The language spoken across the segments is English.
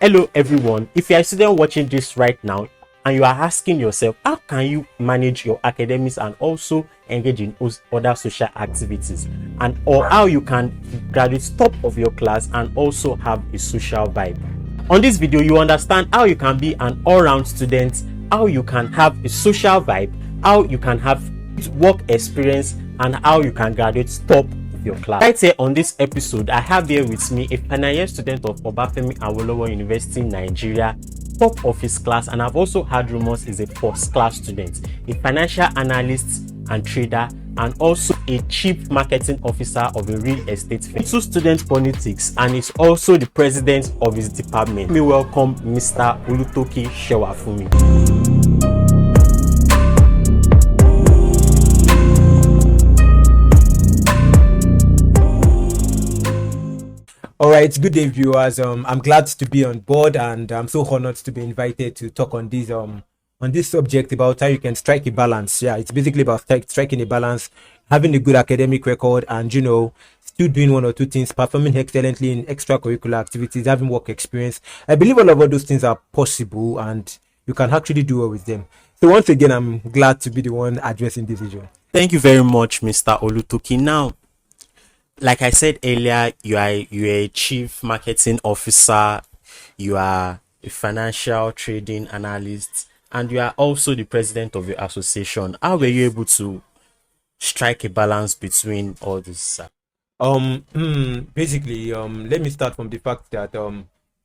Hello everyone, if you are a student watching this right now and you are asking yourself how can you manage your academics and also engage in other social activities, and or how you can graduate top of your class and also have a social vibe. On this video you understand how you can be an all-round student, how you can have a social vibe, how you can have work experience, and how you can graduate top your class. Right here on this episode, I have here with me a final year student of Obafemi Awolowo University, Nigeria, top of his class, and I've also heard rumors is a first class student, a financial analyst and trader, and also a chief marketing officer of a real estate firm. He student politics and is also the president of his department. Let me welcome Mr. Olutoki Sewafunmi. All right, good day, viewers. I'm glad to be on board, and I'm so honored to be invited to talk on this subject about how you can strike a balance. Yeah, it's basically about striking a balance, having a good academic record, and still doing one or two things, performing excellently in extracurricular activities, having work experience. I believe all of those things are possible, and you can actually do well with them. So once again, I'm glad to be the one addressing this issue. Thank you very much, Mr. Olutoki. Now, like I said earlier, you are a chief marketing officer, you are a financial trading analyst, and you are also the president of your association. How were you able to strike a balance between all this? Basically, let me start from the fact that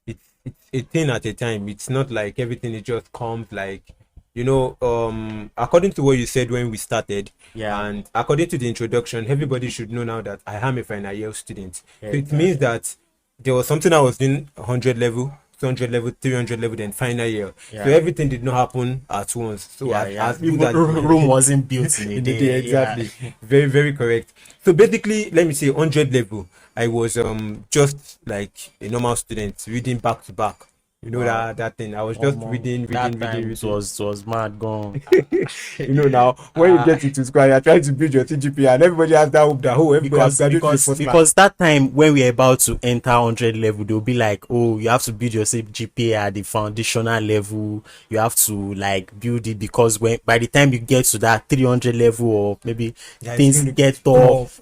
it's a thing at a time. It's not like everything it just comes like, according to what you said when we started, and according to the introduction, everybody should know now that I am a final year student. So it means that there was something I was doing 100 level, 200 level, 300 level, then final year. So everything did not happen at once. So as good as Rome wasn't built in a day. Exactly. Very, very correct. So basically, let me say 100 level, I was just like a normal student reading back to back. That thing. I was just reading. It was mad gone. Now when you get into school, you're trying to build your TGP, and everybody has that hope that because that time when we're about to enter 100 level, they'll be like, oh, you have to build your GPA at the foundational level. You have to like build it, because by the time you get to that 300 level, or maybe things get tough.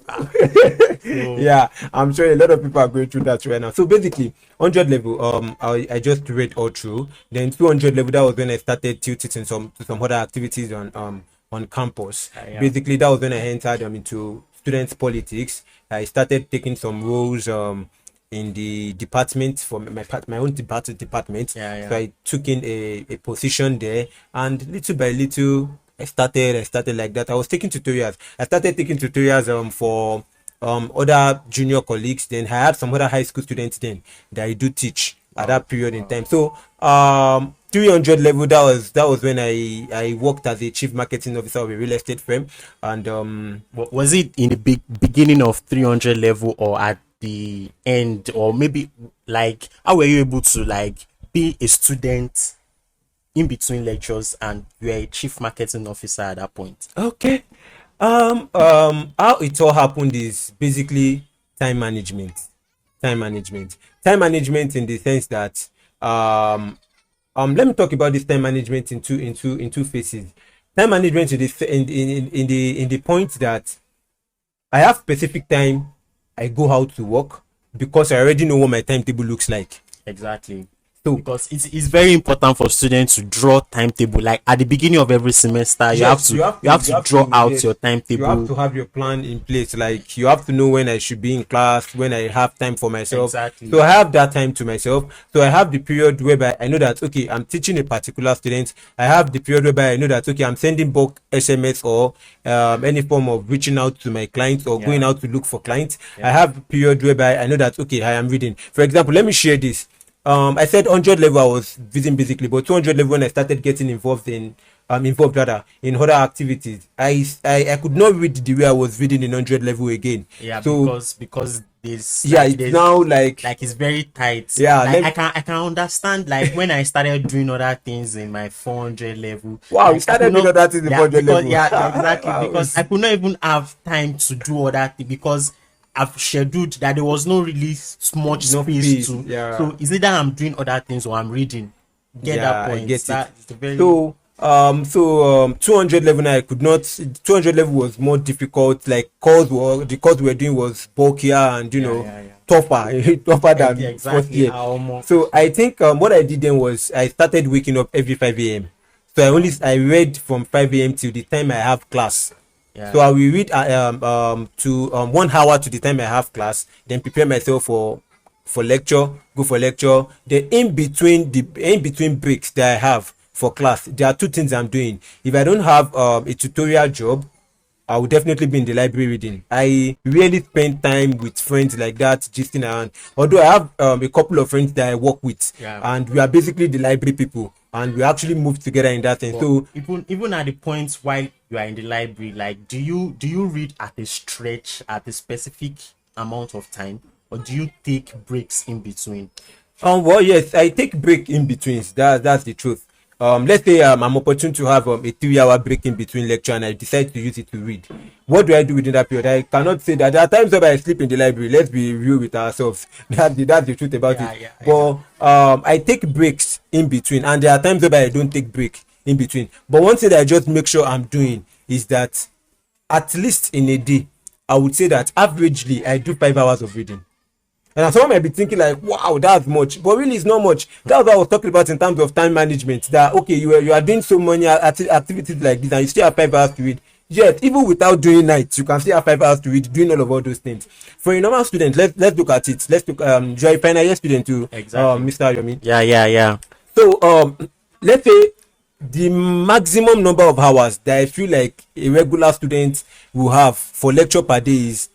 Yeah, I'm sure a lot of people are going through that right now. So basically, 100 level, I just read all through. Then 200 level, that was when I started tilting some other activities on campus. Basically, that was when I entered into students politics. I started taking some roles in the department for my own department. So I took in a position there, and little by little I started like that. I was taking tutorials. I started taking tutorials for other junior colleagues. Then I had some other high school students then that I do teach at that period in time. So 300 level, that was when I worked as a chief marketing officer of a real estate firm. And was it in the beginning of 300 level, or at the end, or maybe like how were you able to like be a student in between lectures and you were a chief marketing officer at that point? Okay. How it all happened is basically time management in the sense that let me talk about this time management in two phases. Time management in the point that I have specific time I go out to work, because I already know what my timetable looks like. Exactly. Because it's very important for students to draw timetable. Like at the beginning of every semester, you have to draw out your timetable. You have to have your plan in place. Like you have to know when I should be in class, when I have time for myself. Exactly. So I have that time to myself. So I have the period whereby I know that okay, I'm teaching a particular student. I have the period whereby I know that okay, I'm sending bulk SMS or any form of reaching out to my clients or going out to look for clients. I have a period whereby I know that okay, I am reading. For example, let me share this. I said 100 level I was reading basically, but 200 level when I started getting involved in other activities, I could not read the way I was reading in 100 level again. Yeah, so, because this it's now like it's very tight. Yeah, like, I can understand like when I started doing other things in my 400 level. Wow, you started doing other things in 400 level. Yeah, exactly. Wow. Because I could not even have time to do other things, because I've scheduled that there was no really much space to. Yeah. So is either I'm doing other things or I'm reading. Get that point? I get that it. is very. So 200 level now I could not. 200 level was more difficult. Like the course we were doing was bulkier and tougher, tougher than first year. So I think what I did then was I started waking up every 5 a.m. So I read from 5 a.m. till the time I have class. Yeah. So I will read to 1 hour to the time I have class, then prepare myself for lecture, go for lecture. Then in between breaks that I have for class, there are two things I'm doing. If I don't have a tutorial job, I will definitely be in the library reading. I really spend time with friends like that, gisting around. Although I have a couple of friends that I work with, and we are basically the library people, and we actually move together in that thing. But so even at the point while you are in the library, like do you read at a stretch at a specific amount of time, or do you take breaks in between? Well, yes, I take break in between. That's the truth. Let's say I'm opportune to have a 3-hour break in between lecture and I decide to use it to read. What do I do within that period? I cannot say that. There are times where I sleep in the library. Let's be real with ourselves. That's the truth about it. But I take breaks in between, and there are times where I don't take break in between. But one thing that I just make sure I'm doing is that at least in a day, I would say that averagely I do 5 hours of reading. And someone might be thinking like, wow, that's much, but really it's not much. That's what I was talking about in terms of time management. That okay, you are doing so many activities like this, and you still have 5 hours to read. Yet, even without doing nights, you can still have 5 hours to read, doing all those things. For a normal student, let's look at it. Let's look. You are a final year student too, exactly. Mr. Yomi. Yeah. So let's say the maximum number of hours that I feel like a regular student will have for lecture per day is,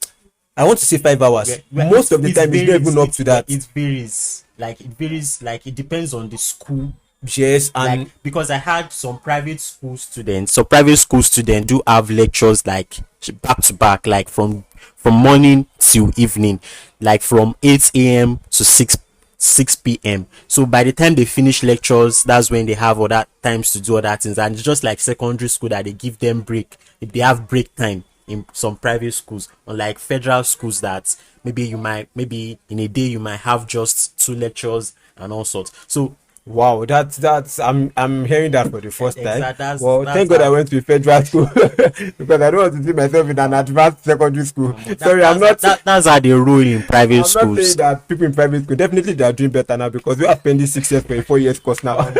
I want to say 5 hours. Most of the time it's not even up to that. It varies. Like it depends on the school. Yes, and like, because I had some private school students. So private school students do have lectures like back to back, like from morning till evening, like from 8 a.m. to 6 p.m. So by the time they finish lectures, that's when they have other times to do other things. And it's just like secondary school that they give them break. If they have break time in some private schools, unlike federal schools that maybe in a day you might have just 2 lectures and all sorts. So wow, that's I'm hearing that for the first time. Thank God I went to a federal school because I don't want to see myself in an advanced secondary school. That's how they roll in private schools. I'm not saying that people in private school definitely they are doing better now, because we are spending 6 years for a 4 years course now.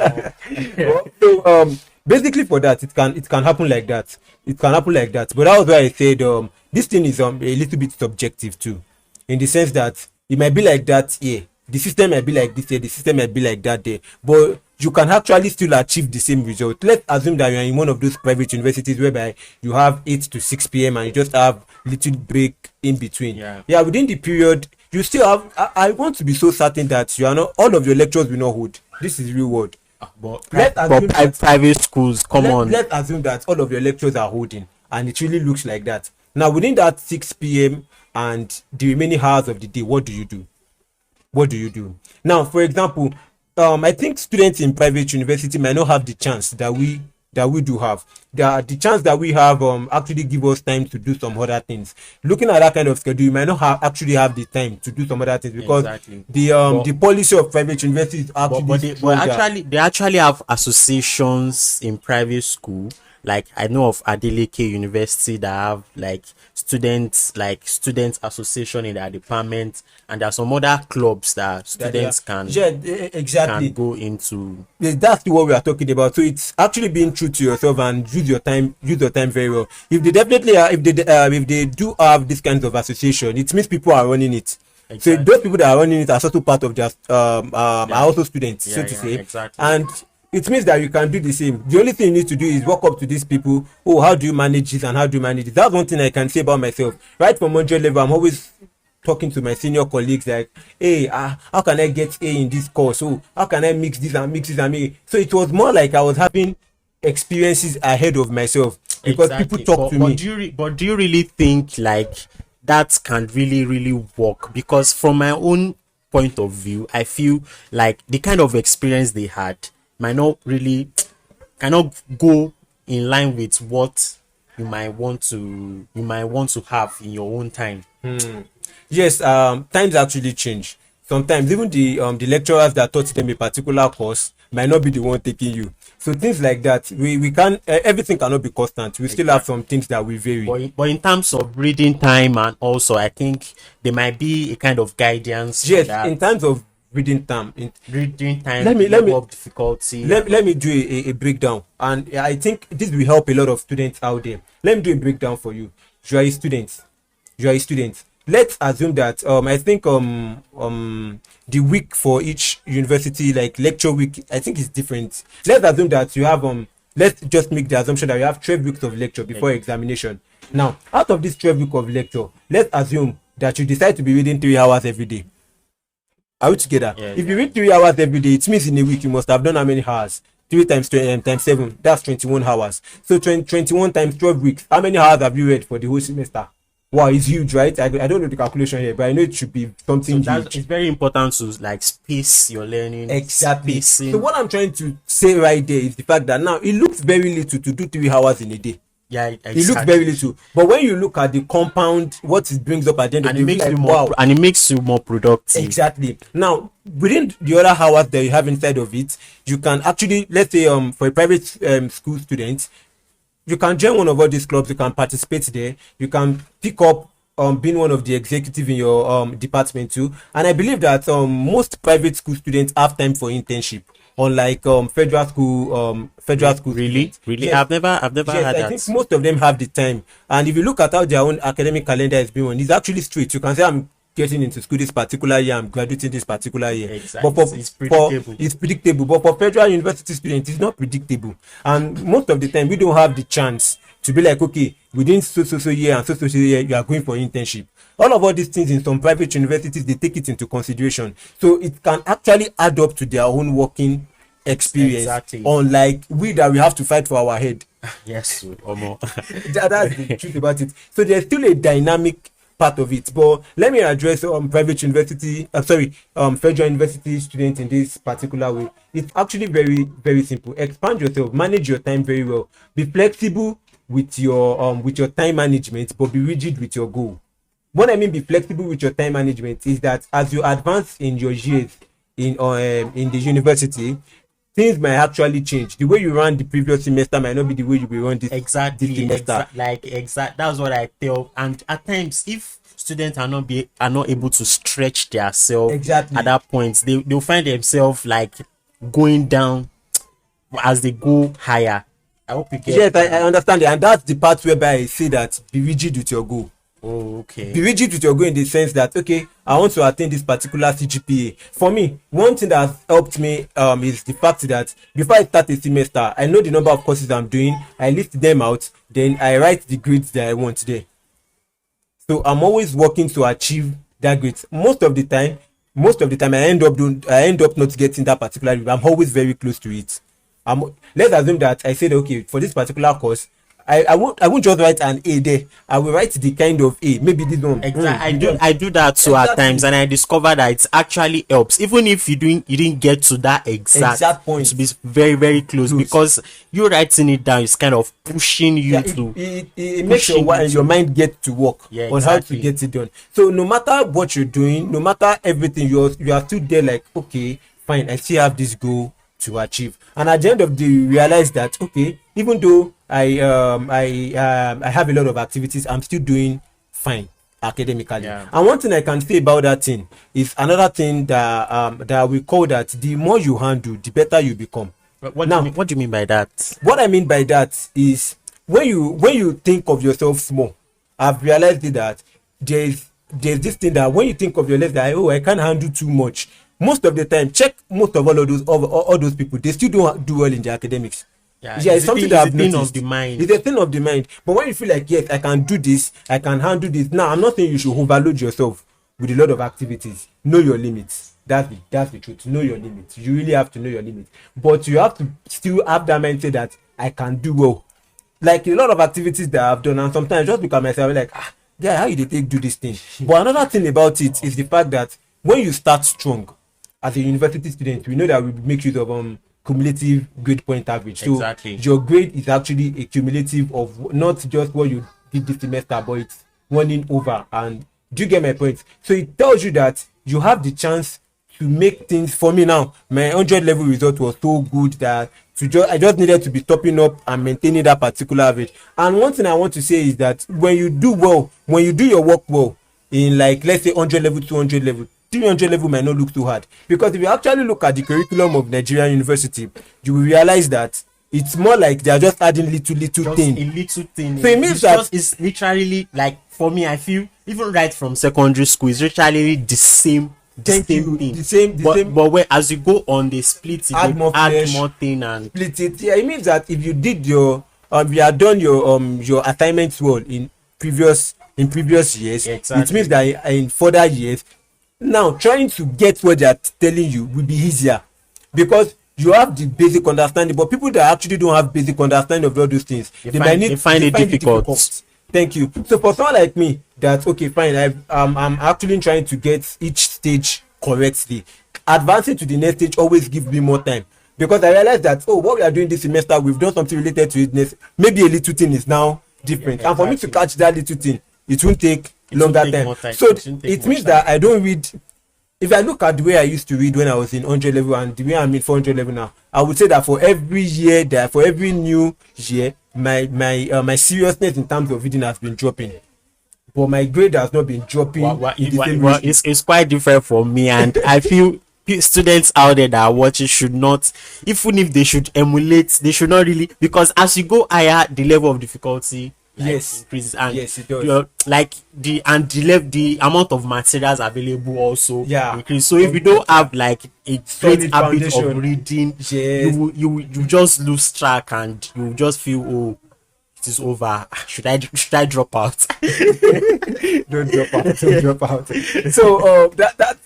So basically for that it can happen like that. It can happen like that. But that was why I said this thing is a little bit subjective too, in the sense that it might be like that here. The system might be like this day, the system might be like that day, but you can actually still achieve the same result. Let's assume that you are in one of those private universities whereby you have 8 to 6 p.m. and you just have little break in between. Yeah, within the period, you still have. I want to be so certain that you are not, all of your lectures will not hold. This is real world. But private schools, let's assume that all of your lectures are holding, and it really looks like that. Now, within that 6 p.m. and the remaining hours of the day, what do you do? What do you do? Now, for example, I think students in private university might not have the chance that we do have. The chance that we have actually give us time to do some other things. Looking at that kind of schedule, you might not actually have the time to do some other things, because the policy of private universities actually they actually have associations in private school. Like I know of Adeleke University that have like student association in their department, and there are some other clubs that students can go into. That's what we are talking about. So it's actually being true to yourself and use your time very well. If they definitely are, if they do have this kind of association, it means people are running it. Exactly. So those people that are running it are also part of their are also students, so to say. Exactly. And it means that you can do the same. The only thing you need to do is walk up to these people. Oh, how do you manage this and how do you manage it? That's one thing I can say about myself. Right from 100 level, I'm always talking to my senior colleagues like, hey, how can I get A in this course? Oh, how can I mix this and me? So it was more like I was having experiences ahead of myself, because people talk to me. But do you really think like that can really work? Because from my own point of view, I feel like the kind of experience they had cannot go in line with what you might want to have in your own time. Yes, times actually change. Sometimes even the lecturers that taught them a particular course might not be the one taking you. So things like that, we can everything cannot be constant. We still have some things that will vary. But in terms of reading time, and also I think there might be a kind of guidance. Yes, in terms of reading time, let me of difficulty. Let me do a breakdown, and I think this will help a lot of students out there. Let me do a breakdown for you. You are a student. Let's assume that I think the week for each university, like lecture week, I think is different. Let's assume that you have let's just make the assumption that you have 12 weeks of lecture before examination. Now, out of this 12 weeks of lecture, let's assume that you decide to be reading 3 hours every day. Are we together? If you read 3 hours every day, it means in a week you must have done how many hours? 3 times 7, that's 21 hours. So 21 times 12 weeks, how many hours have you read for the whole semester? Wow, it's huge, right? I don't know the calculation here, but I know it should be something huge. It's very important to like space your learning. Exactly. Spacing. So what I'm trying to say right there is the fact that now it looks very little to do 3 hours in a day. Yeah, exactly. It looks very little, but when you look at the compound, what it brings up at the end of the day, and it makes you more productive. Exactly. Now, within the other hours that you have inside of it, you can actually, let's say, for a private school student, you can join one of all these clubs. You can participate there. You can pick up being one of the executive in your department too. And I believe that most private school students have time for internship. Unlike federal school really students. Yes. I've never had that. I think most of them have the time, and if you look at how their own academic calendar is being on, it's actually straight. You can say I'm getting into school this particular year, I'm graduating this particular year. Exactly. But it's predictable. But for federal university students, it's not predictable, and most of the time we don't have the chance to be like, okay, within so year and so year you are going for internship. All these things in some private universities, they take it into consideration, so it can actually add up to their own working experience. Exactly. Unlike we that we have to fight for our head. Yes, that's the truth about it. So there's still a dynamic part of it. But let me address private university, federal university students in this particular way. It's actually very, very simple. Expand yourself, manage your time very well. Be flexible with your time management, but be rigid with your goal. What I mean be flexible with your time management is that as you advance in your years in the university, things might actually change. The way you ran the previous semester might not be the way you will run this semester. That's what I tell. And at times, if students are not able to stretch themselves at that point, they'll find themselves like going down as they go higher. I hope you get. Yes, I understand it, and that's the part whereby I say that be rigid with your goal. Oh, okay. Be rigid with your goal in the sense that, okay, I want to attain this particular CGPA. For me, one thing that has helped me is the fact that before I start a semester, I know the number of courses I'm doing. I list them out, then I write the grades that I want there. So I'm always working to achieve that grade. Most of the time, I end up not getting that particular grade. I'm always very close to it. Let's assume that I said, okay, for this particular course, I won't just write an A there. I will write the kind of A. Maybe this one. Exactly. I do that too at times, and I discover that it actually helps. Even if you didn't get to that exact point, to be very, very close, because you writing it down is kind of pushing you to. It makes your mind get to work on how to get it done. So no matter what you're doing, no matter everything, you are still there. Like, okay, fine, I still have this goal to achieve, and at the end of the day, you realize that, okay, even though I have a lot of activities, I'm still doing fine academically. And one thing I can say about that thing is another thing that we call that the more you handle, the better you become. What do you mean by that? What I mean by that is when you think of yourself small, I've realized that there's this thing that when you think of yourself that, oh, I can't handle too much. Most of the time, check most of all those people, they still don't do well in the academics. It's something that I've noticed. Of the mind. It's a thing of the mind. But when you feel like, yes, I can do this, I can handle this. Now, I'm not saying you should overload yourself with a lot of activities. Know your limits. That's the truth. Know your limits. You really have to know your limits. But you have to still have that mindset that I can do well. Like a lot of activities that I've done, and sometimes I just look at myself like, how you do this thing? But another thing about it is the fact that when you start strong as a university student, we know that we make use of cumulative grade point average. So your grade is actually a cumulative of not just what you did this semester, but it's running over, and Do you get my point? So it tells you that you have the chance to make things. For me now, my 100 level result was so good that I just needed to be topping up and maintaining that particular average. And one thing I want to say is that when you do well, when you do your work well in, like, let's say 100 level, 200 level, 300 level might not look too hard, because if you actually look at the curriculum of Nigerian university, you will realize that it's more like they are just adding little just thing. a little thing. So it means that it's literally, like, for me, I feel even right from secondary school, it's literally the same thing. The same. But when, as you go on, they split it, add more thing and split it. Yeah, it means that if you did your you had done your assignments well in previous years, yeah, exactly. It means that in further years, now trying to get what they are telling you will be easier, because you have the basic understanding. But people that actually don't have basic understanding of all those things, they find it difficult. Thank you. So for someone like me, that's okay, fine, I'm actually trying to get each stage correctly. Advancing to the next stage always gives me more time, because I realize that, oh, what we are doing this semester, we've done something related to it. Maybe a little thing is now different, and for me to catch that little thing, it won't take longer time. So it means that I don't read. If I look at the way I used to read when I was in 100 level and the way I'm in 400 level now, I would say that for every year, for every new year, my seriousness in terms of reading has been dropping, but my grade has not been dropping. It's quite different for me, and I feel students out there that are watching should not, even if they should emulate, they should not really, because as you go higher, the level of difficulty increases, and yes, it does. Like the amount of materials available also increase. So if you don't have like a great habit of reading, you just lose track, and you just feel, oh, it is over. Should I drop out? Don't drop out. So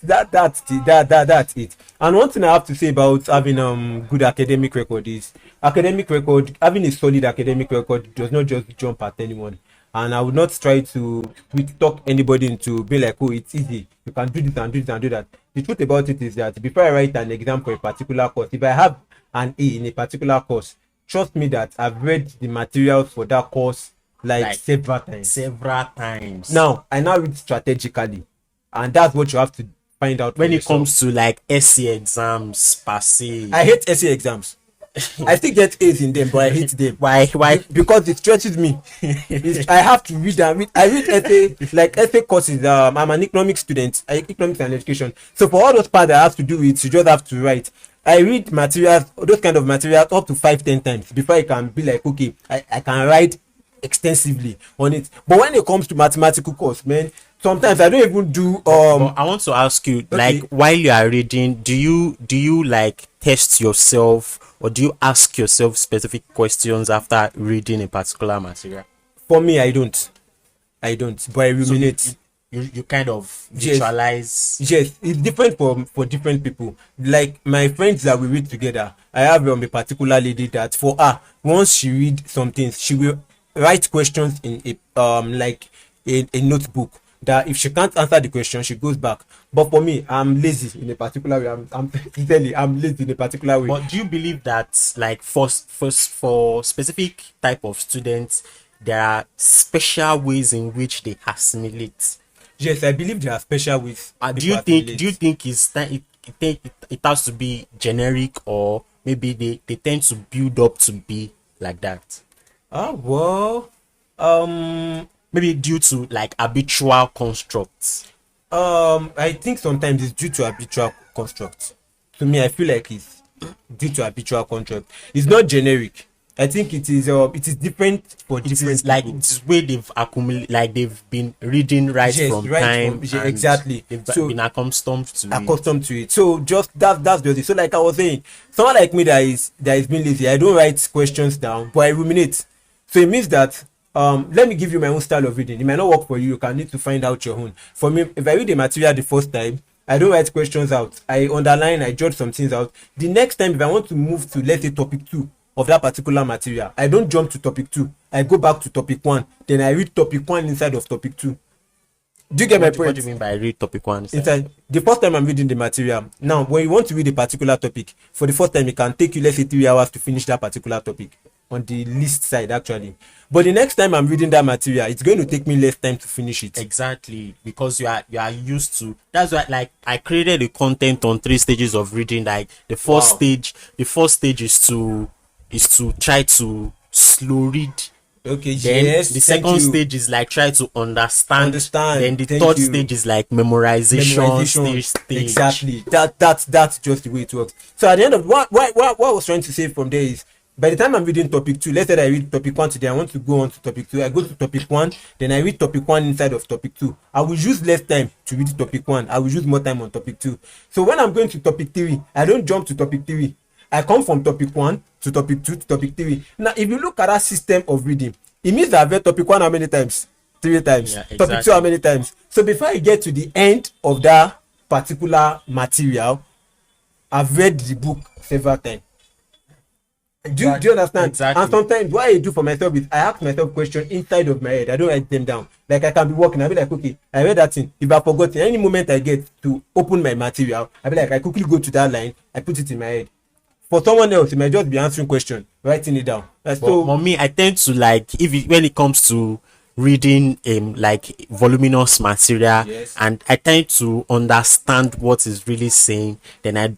that's it. And one thing I have to say about having good academic record is having a solid academic record does not just jump at anyone. And I would not try to talk anybody into being like, oh, it's easy, you can do this and do this and do that. The truth about it is that before I write an exam for a particular course, if I have an A in a particular course, trust me that I've read the materials for that course like several times. Now I read strategically, and that's what you have to find out when it comes to like essay exams per se. I hate essay exams. I still get A's in them, but I hate them. Why? Because it stresses me. I have to read and read. I read essay courses. I'm an economics student, economics and education. So for all those parts that I have to do it, you just have to write. I read materials, those kind of materials, up to 5-10 times before I can be like, okay, I can write extensively on it. But when it comes to mathematical course, man, sometimes I don't even do. I want to ask you, like, while you are reading, do you like test yourself, or do you ask yourself specific questions after reading a particular material? For me, I don't, but I ruminate. So you kind of visualize. Yes, it's different for different people. Like my friends that we read together, I have a particular lady that for her, once she read some things, she will write questions in a notebook, that if she can't answer the question, she goes back. But for me, I'm lazy in a particular way. I'm lazy in a particular way. But do you believe that, like, for specific type of students, there are special ways in which they assimilate? Yes, I believe there are special ways. Do you think it has to be generic, or maybe they tend to build up to be like that? Maybe due to like habitual constructs. I think sometimes it's due to habitual constructs. To me, I feel like it's due to habitual construct. It's not generic. I think it is different for different people. Like it's where they've accumulated, like they've been reading from time. Exactly. They've been accustomed to it. So just that's just it. So like I was saying, someone like me that is being lazy, I don't write questions down, but I ruminate. So it means that let me give you my own style of reading. It might not work for you. You can need to find out your own. For me, if I read the material the first time, I don't write questions out. I underline, I jot some things out. The next time, if I want to move to, let's say, topic 2 of that particular material, I don't jump to topic 2. I go back to topic 1. Then I read topic 1 inside of topic 2. Do you get my point? What do you mean by read topic 1 inside? The first time I'm reading the material. Now, when you want to read a particular topic, for the first time, it can take you, let's say, 3 hours to finish that particular topic. on the list side actually. But the next time I'm reading that material, it's going to take me less time to finish it. Exactly, because you are used to. That's why, like, I created the content on 3 stages of reading. Like the first stage is to try to slow read. Okay, Then yes. the second stage is like try to understand. Then the third stage is like memorization stage. Exactly. That's just the way it works. So at the end of what I was trying to say from there is, by the time I'm reading topic 2, let's say that I read topic 1 today, I want to go on to topic 2. I go to topic 1, then I read topic 1 inside of topic 2. I will use less time to read topic 1. I will use more time on topic 2. So when I'm going to topic 3, I don't jump to topic 3. I come from topic 1 to topic 2 to topic 3. Now, if you look at that system of reading, it means that I've read topic 1 how many times? 3 times. Yeah, exactly. Topic 2 how many times? So before I get to the end of that particular material, I've read the book several times. Do you understand? Exactly. And sometimes what I do for myself is I ask myself questions inside of my head. I don't write them down. Like I can be walking, I'll be like, okay, I read that thing. If I forgot it, any moment I get to open my material, I'll be like, I quickly go to that line, I put it in my head. For someone else, it might just be answering questions, writing it down. For me, I tend to like when it comes to reading like voluminous material, yes, and I tend to understand what is really saying. Then I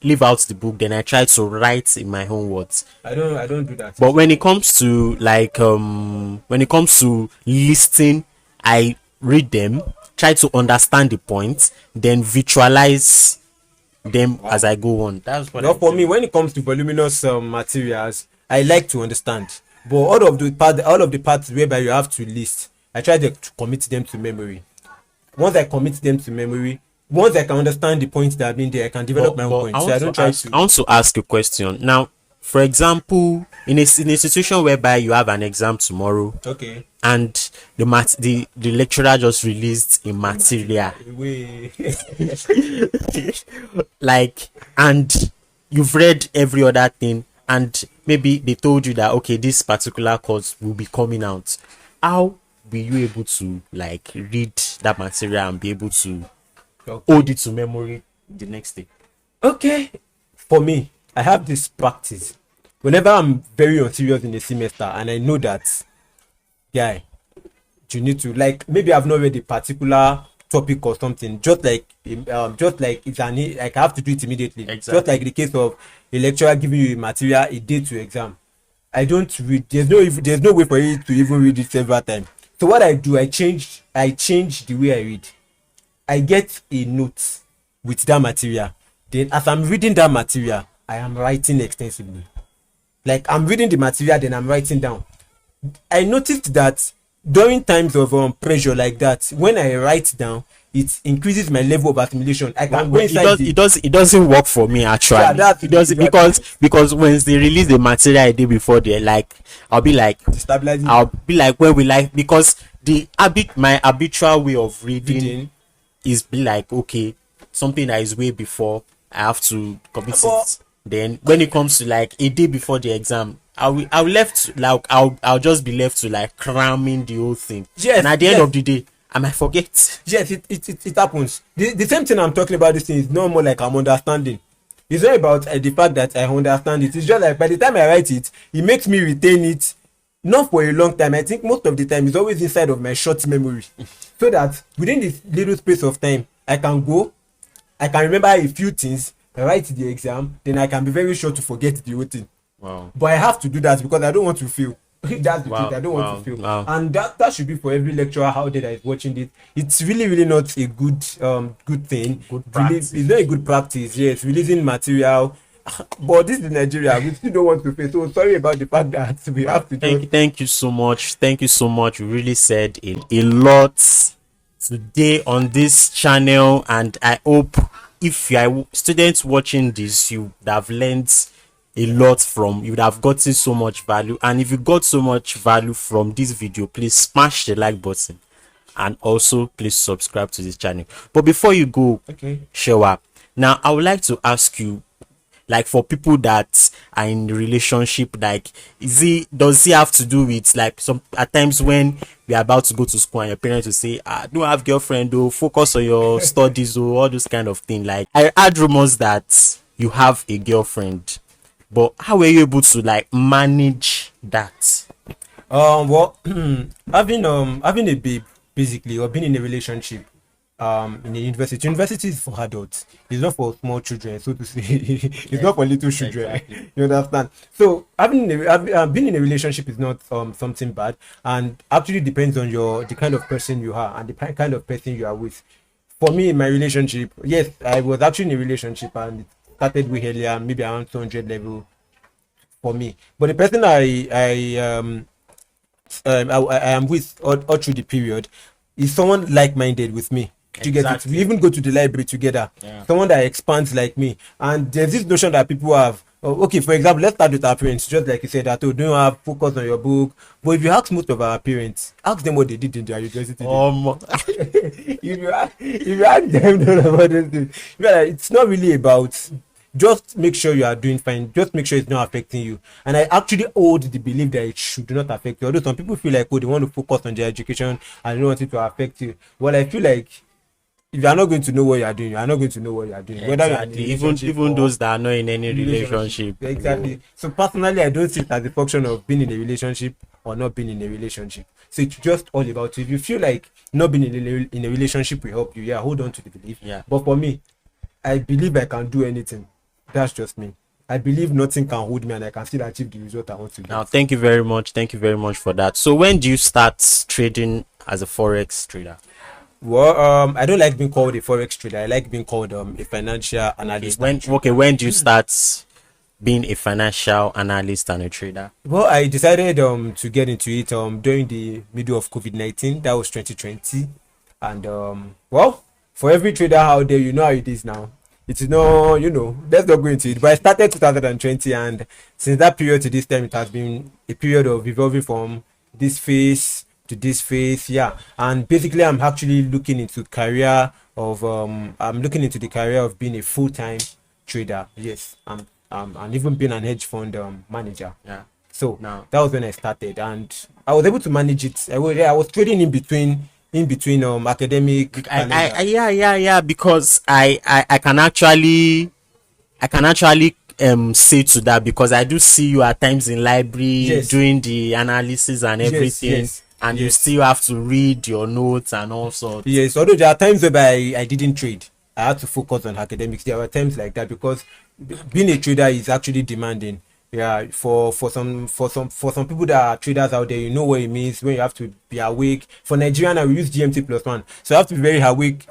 leave out the book. Then I try to write in my own words. I don't do that. But when it comes to like when it comes to listening, I read them, try to understand the points, then visualize them as I go on. That's what. For me, when it comes to voluminous materials, I like to understand. But all of the parts whereby you have to list, I try to commit them to memory. Once I commit them to memory, once I can understand the points that have been there, I can develop my own points. So I don't try to. I want to ask a question now. For example, in a situation whereby you have an exam tomorrow, okay, and the lecturer just released a material, like, and you've read every other thing, and maybe they told you that okay, this particular course will be coming out. How will you able to like read that material and be able to hold it to memory the next day? Okay, for me, I have this practice. Whenever I'm very unserious in the semester and I know that, guy, you need to, like, maybe I've not read a particular topic or something, just like it's like I have to do it immediately. Exactly. Just like the case of a lecturer giving you a material a day to exam. I don't read. There's no way for you to even read it several times. So what I do, I change the way I read. I get a note with that material. Then as I'm reading that material, I am writing extensively. Like I'm reading the material, then I'm writing down. I noticed that during times of pressure like that, when I write down, it increases my level of assimilation. I can go inside. It doesn't work for me actually. Yeah, it doesn't, because when they release the material a day before, they like I'll be like when will I, because my habitual way of reading is be like, okay, something that is way before, I have to commit it. Then when it comes to like a day before the exam, I'll just be left to like cramming the whole thing. Yes, and at the end of the day, I might forget. Yes, it happens. The same thing I'm talking about, this thing is no more like I'm understanding. It's not about the fact that I understand it. It's just like by the time I write it, it makes me retain it, not for a long time. I think most of the time it's always inside of my short memory. So that within this little space of time, I can remember a few things, write the exam, then I can be very sure to forget the whole thing. Wow. But I have to do that because I don't want to fail. That's the truth. I don't want to fail. Wow. And that should be for every lecturer out there that is watching it. It's really not a good thing. Good practice. It's not a good practice. Yes, releasing material. But this is Nigeria. We still don't want to fail. So sorry about the fact that we have to. Thank you so much. Thank you so much. You really said a lot today on this channel, and I hope if you are students watching this, you would have learned a lot you would have gotten so much value. And if you got so much value from this video, please smash the like button, and also please subscribe to this channel. But before you go, okay, Shewa, now I would like to ask you, like, for people that are in a relationship, like, does it have to do with like some at times when we are about to go to school and your parents will say, don't have girlfriend, or focus on your studies, or all those kind of thing. Like, I heard rumors that you have a girlfriend, but how were you able to like manage that? Well, having a babe basically, or being in a relationship, in a university. University is for adults. It's not for small children, so to say. It's not for little children. Exactly. You understand? So being in a relationship is not something bad, and actually depends on the kind of person you are and the kind of person you are with. For me, in my relationship, yes, I was actually in a relationship and it started way earlier, maybe around 200 level for me. But the person I am with all through the period is someone like-minded with me. Do you get it? Exactly. We even go to the library together. Yeah. Someone that expands like me. And there's this notion that people have. Oh, okay, for example, let's start with our parents. Just like you said, that oh, don't have focus on your book. But if you ask most of our parents, ask them what they did in their university. if you ask them about those things, it's not really about. Just make sure you are doing fine. Just make sure it's not affecting you. And I actually hold the belief that it should not affect you. Although some people feel like, oh, they want to focus on their education and they don't want it to affect you. Well, I feel like if you are not going to know what you are doing, you are not going to know what you are doing. Exactly. Whether you are in a relationship Even or those that are not in any relationship. Exactly. So personally, I don't see it as a function of being in a relationship or not being in a relationship. So it's just all about you. If you feel like not being in a relationship will help you, yeah, hold on to the belief. Yeah. But for me, I believe I can do anything. That's just me. I believe nothing can hold me and I can still achieve the result I want to get. Now, thank you very much. Thank you very much for that. So when do you start trading as a forex trader? Well, I don't like being called a forex trader. I like being called a financial analyst. When do you start being a financial analyst and a trader? Well, I decided to get into it during the middle of COVID-19. That was 2020. And well, for every trader out there, you know how it is now. It's no, let's not go into it. But I started 2020, and since that period to this time, it has been a period of evolving from this phase to this phase. Yeah, and basically, I'm actually looking into I'm looking into the career of being a full-time trader. Yes, and even being an hedge fund manager. Yeah. So now that was when I started, and I was able to manage it. I was trading in between academic. Yeah, because I can actually say to that, because I do see you at times in library, yes, doing the analysis and everything. Yes, and you still have to read your notes and all sorts. Yes, although there are times where I didn't trade. I had to focus on academics. There were times like that because being a trader is actually demanding. Yeah, for some people that are traders out there, you know what it means when you have to be awake. For Nigerian, we use GMT+1, so I have to be very awake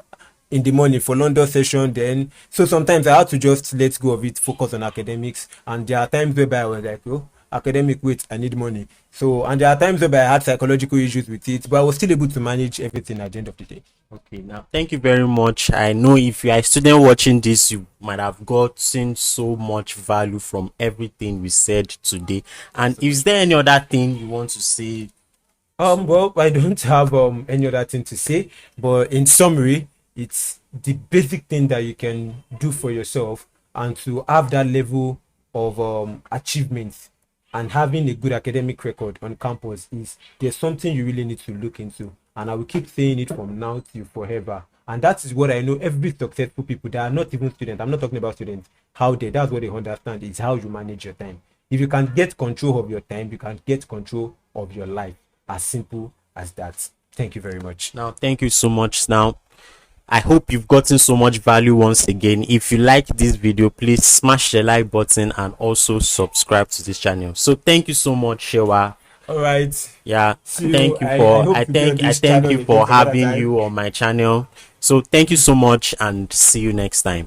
in the morning for London session. Then so sometimes I had to just let go of it, focus on academics. And there are times whereby I was like, oh, academic, wait, I need money. So, and there are times whereby I had psychological issues with it, but I was still able to manage everything at the end of the day. Okay, now thank you very much. I know if you are a student watching this, you might have gotten so much value from everything we said today. And is there any other thing you want to say? Well, I don't have any other thing to say, but in summary, it's the basic thing that you can do for yourself, and to have that level of achievements and having a good academic record on campus there's something you really need to look into. And I will keep saying it from now till forever. And that is what I know every successful people that are not even students, I'm not talking about students, that's what they understand is how you manage your time. If you can get control of your time, you can get control of your life. As simple as that. Thank you very much. Now, thank you so much. Now, I hope you've gotten so much value once again. If you like this video, please smash the like button and also subscribe to this channel. So thank you so much, Shewa. All right. Yeah. Thank you for I thank you for having you on my channel. So thank you so much and see you next time.